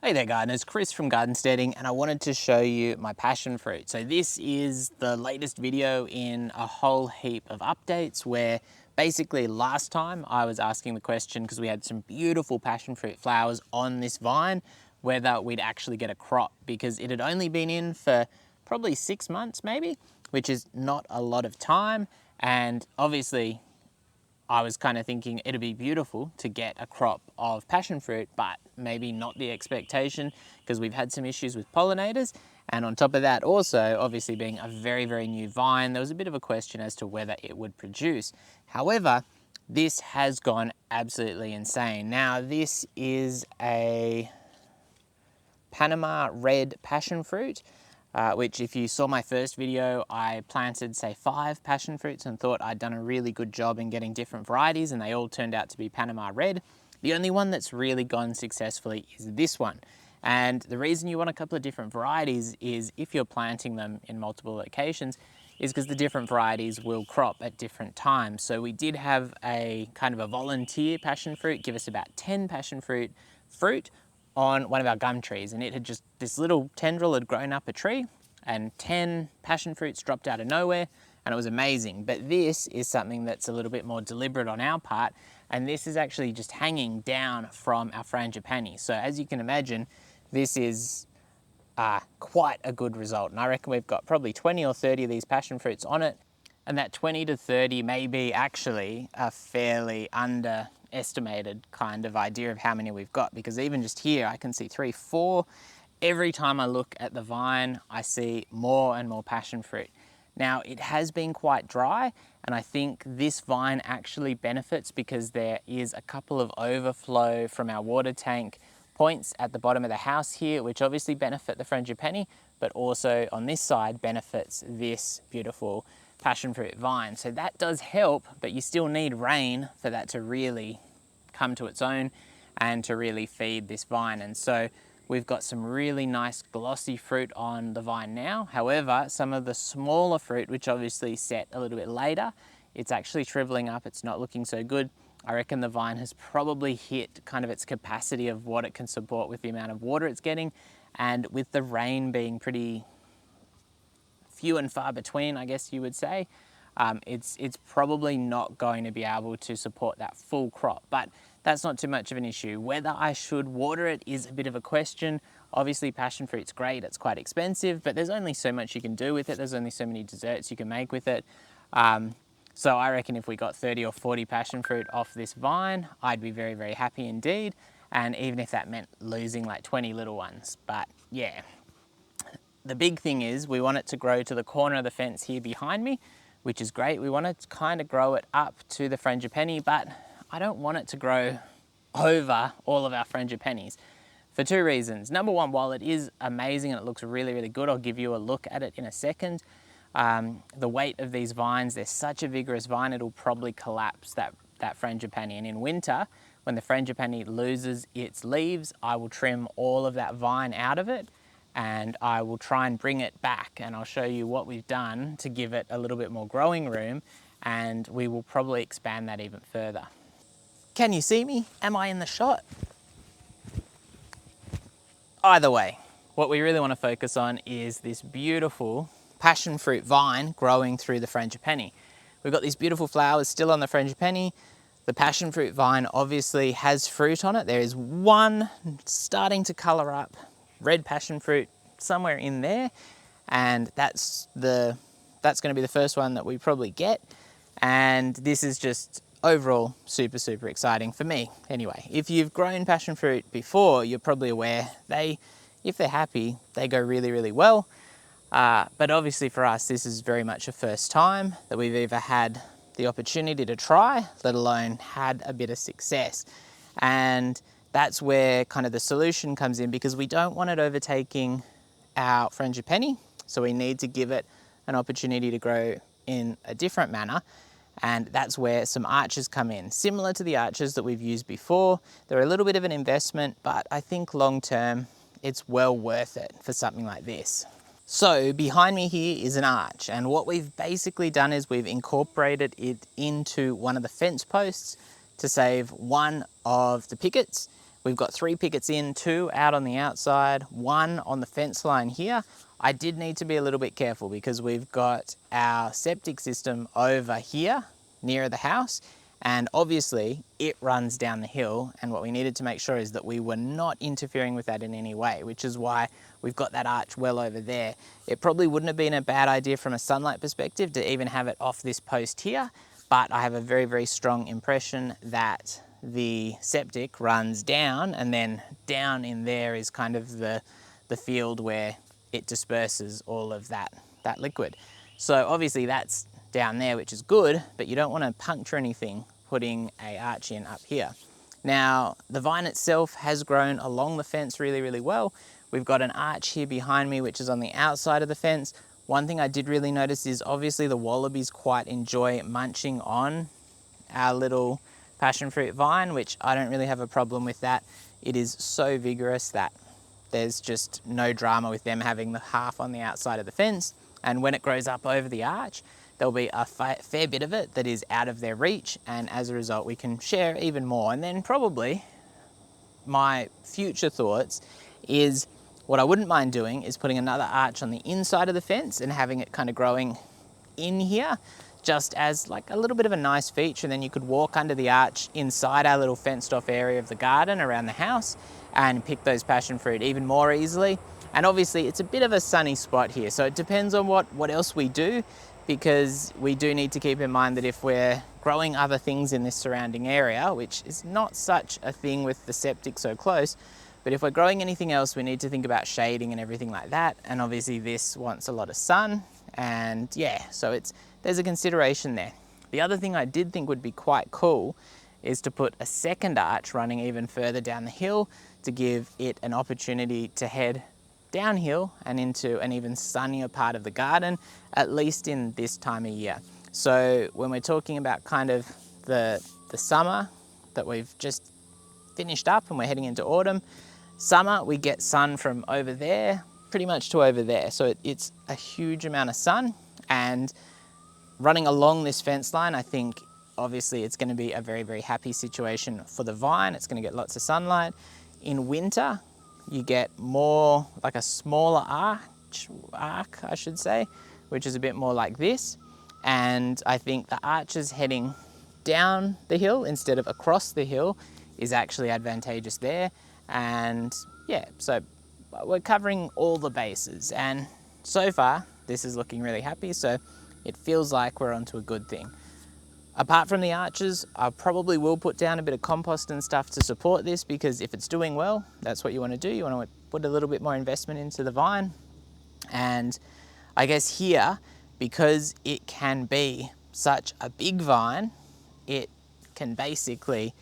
Hey there gardeners, Chris from Garden Steading, and I wanted to show you my passion fruit. So this is the latest video in a whole heap of updates where basically last time I was asking the question, because we had some beautiful passion fruit flowers on this vine, whether we'd actually get a crop, because it had only been in for probably 6 months maybe, which is not a lot of time. And obviously I was kind of thinking it'd be beautiful to get a crop of passion fruit, but maybe not the expectation because we've had some issues with pollinators. And on top of that, also, obviously being a very, very new vine, there was a bit of a question as to whether it would produce. However, this has gone absolutely insane. Now, this is a Panama Red Passion Fruit. Which if you saw my first video, I planted say 5 passion fruits and thought I'd done a really good job in getting different varieties, and they all turned out to be Panama Red. The only one that's really gone successfully is this one. And the reason you want a couple of different varieties is if you're planting them in multiple locations is because the different varieties will crop at different times. So we did have a kind of a volunteer passion fruit give us about 10 passion fruit on one of our gum trees, and it had just, this little tendril had grown up a tree and 10 passion fruits dropped out of nowhere, and it was amazing. But this is something that's a little bit more deliberate on our part, and this is actually just hanging down from our frangipani. So as you can imagine, this is quite a good result, and I reckon we've got probably 20 or 30 of these passion fruits on it, and that 20 to 30 may be actually a fairly underestimated kind of idea of how many we've got, because even just here I can see 3, 4. Every time I look at the vine I see more and more passion fruit. Now it has been quite dry, and I think this vine actually benefits because there is a couple of overflow from our water tank points at the bottom of the house here, which obviously benefit the frangipani, but also on this side benefits this beautiful passion fruit vine. So that does help, but you still need rain for that to really come to its own and to really feed this vine. And so we've got some really nice glossy fruit on the vine now. However, some of the smaller fruit, which obviously set a little bit later, it's actually shriveling up, it's not looking so good. I reckon the vine has probably hit kind of its capacity of what it can support with the amount of water it's getting, and with the rain being pretty few and far between, I guess you would say, it's probably not going to be able to support that full crop, but that's not too much of an issue. Whether I should water it is a bit of a question. Obviously passion fruit's great, it's quite expensive, but there's only so much you can do with it. There's only so many desserts you can make with it. So I reckon if we got 30 or 40 passion fruit off this vine, I'd be very, very happy indeed. And even if that meant losing like 20 little ones. But yeah, the big thing is we want it to grow to the corner of the fence here behind me, which is great. We want to kind of grow it up to the frangipani, but I don't want it to grow over all of our frangipanis for 2 reasons. Number one, while it is amazing and it looks really, really good, I'll give you a look at it in a second. The weight of these vines, they're such a vigorous vine, it'll probably collapse that frangipani. And in winter, when the frangipani loses its leaves, I will trim all of that vine out of it, and I will try and bring it back, and I'll show you what we've done to give it a little bit more growing room, and we will probably expand that even further. Can you see me? Am I in the shot? Either way, what we really want to focus on is this beautiful passion fruit vine growing through the frangipani. We've got these beautiful flowers still on the frangipani. The passion fruit vine obviously has fruit on it. There is one starting to colour up, red passion fruit somewhere in there, and that's going to be the first one that we probably get. And this is just overall super, super exciting for me. Anyway, if you've grown passion fruit before, you're probably aware if they're happy, they go really, really well. But obviously for us, this is very much a first time that we've either had the opportunity to try, let alone had a bit of success. And that's where kind of the solution comes in, because we don't want it overtaking our frangipani. So we need to give it an opportunity to grow in a different manner. And that's where some arches come in. Similar to the arches that we've used before, they're a little bit of an investment, but I think long term, it's well worth it for something like this. So behind me here is an arch, and what we've basically done is we've incorporated it into one of the fence posts to save one of the pickets. We've got 3 pickets in, 2 out on the outside, 1 on the fence line here. I did need to be a little bit careful because we've got our septic system over here nearer the house, and obviously it runs down the hill, and what we needed to make sure is that we were not interfering with that in any way, which is why we've got that arch well over there. It probably wouldn't have been a bad idea from a sunlight perspective to even have it off this post here, but I have a very, very strong impression that the septic runs down, and then down in there is kind of the field where it disperses all of that liquid. So obviously that's down there, which is good, but you don't want to puncture anything putting a arch in up here. Now, the vine itself has grown along the fence really, really well. We've got an arch here behind me, which is on the outside of the fence. One thing I did really notice is obviously the wallabies quite enjoy munching on our little passion fruit vine, which I don't really have a problem with that. It is so vigorous that there's just no drama with them having the half on the outside of the fence. And when it grows up over the arch, there'll be a fair bit of it that is out of their reach, and as a result we can share even more. And then probably my future thoughts is what I wouldn't mind doing is putting another arch on the inside of the fence and having it kind of growing in here just as like a little bit of a nice feature. And then you could walk under the arch inside our little fenced off area of the garden around the house and pick those passion fruit even more easily. And obviously it's a bit of a sunny spot here, so it depends on what else we do, because we do need to keep in mind that if we're growing other things in this surrounding area, which is not such a thing with the septic so close, but if we're growing anything else, we need to think about shading and everything like that. And obviously this wants a lot of sun, and yeah, so there's a consideration there. The other thing I did think would be quite cool is to put a second arch running even further down the hill to give it an opportunity to head downhill and into an even sunnier part of the garden, at least in this time of year. So when we're talking about kind of the summer that we've just finished up and we're heading into autumn, summer we get sun from over there pretty much to over there. So it's a huge amount of sun, and running along this fence line, I think obviously it's going to be a very, very happy situation for the vine. It's going to get lots of sunlight. In winter, you get more like a smaller arc, I should say, which is a bit more like this. And I think the arches heading down the hill instead of across the hill is actually advantageous there. And yeah, so we're covering all the bases, and so far this is looking really happy, so it feels like we're onto a good thing. Apart from the arches, I probably will put down a bit of compost and stuff to support this, because if it's doing well, that's what you want to do. You want to put a little bit more investment into the vine. And I guess here, because it can be such a big vine, it can basically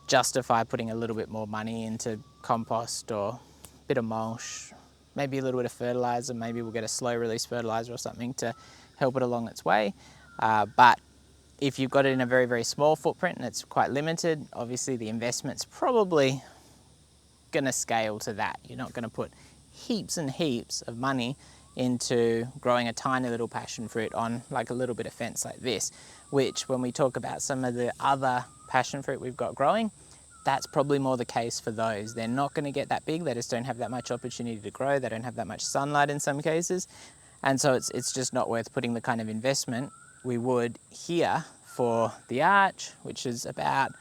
justify putting a little bit more money into compost or a bit of mulch, maybe a little bit of fertilizer. Maybe we'll get a slow release fertilizer or something to help it along its way. But if you've got it in a very, very small footprint and it's quite limited, obviously the investment's probably going to scale to that. You're not going to put heaps and heaps of money into growing a tiny little passion fruit on like a little bit of fence like this, which when we talk about some of the other passion fruit we've got growing, that's probably more the case for those. They're not going to get that big. They just don't have that much opportunity to grow. They don't have that much sunlight in some cases. And so it's just not worth putting the kind of investment we would here for the arch, which is about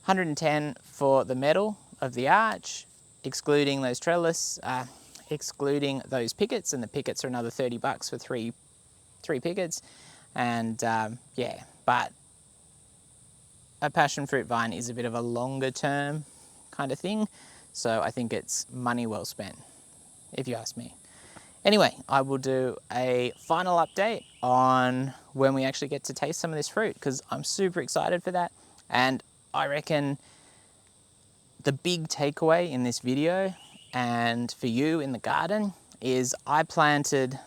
110 for the metal of the arch, excluding those trellis, excluding those pickets, and the pickets are another $30 for three pickets. And yeah, but a passion fruit vine is a bit of a longer term kind of thing, so I think it's money well spent, if you ask me. Anyway, I will do a final update on when we actually get to taste some of this fruit, because I'm super excited for that. And I reckon the big takeaway in this video and for you in the garden is I planted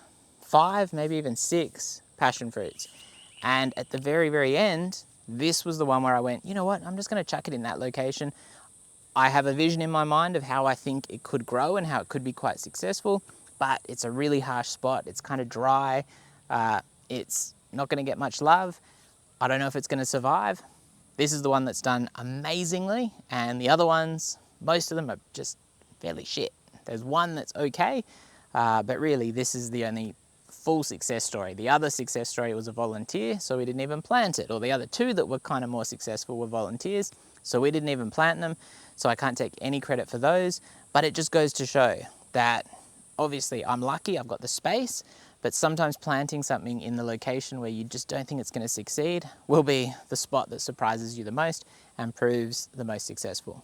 5, maybe even 6 passion fruits. And at the very, very end, this was the one where I went, you know what, I'm just going to chuck it in that location. I have a vision in my mind of how I think it could grow and how it could be quite successful, but it's a really harsh spot. It's kind of dry. It's not going to get much love. I don't know if it's going to survive. This is the one that's done amazingly, and the other ones, most of them are just fairly shit. There's one that's okay, but really this is the only full success story. The other success story was a volunteer, so we didn't even plant it. Or the other two that were kind of more successful were volunteers, so we didn't even plant them. So I can't take any credit for those, but it just goes to show that obviously I'm lucky, I've got the space, but sometimes planting something in the location where you just don't think it's going to succeed will be the spot that surprises you the most and proves the most successful.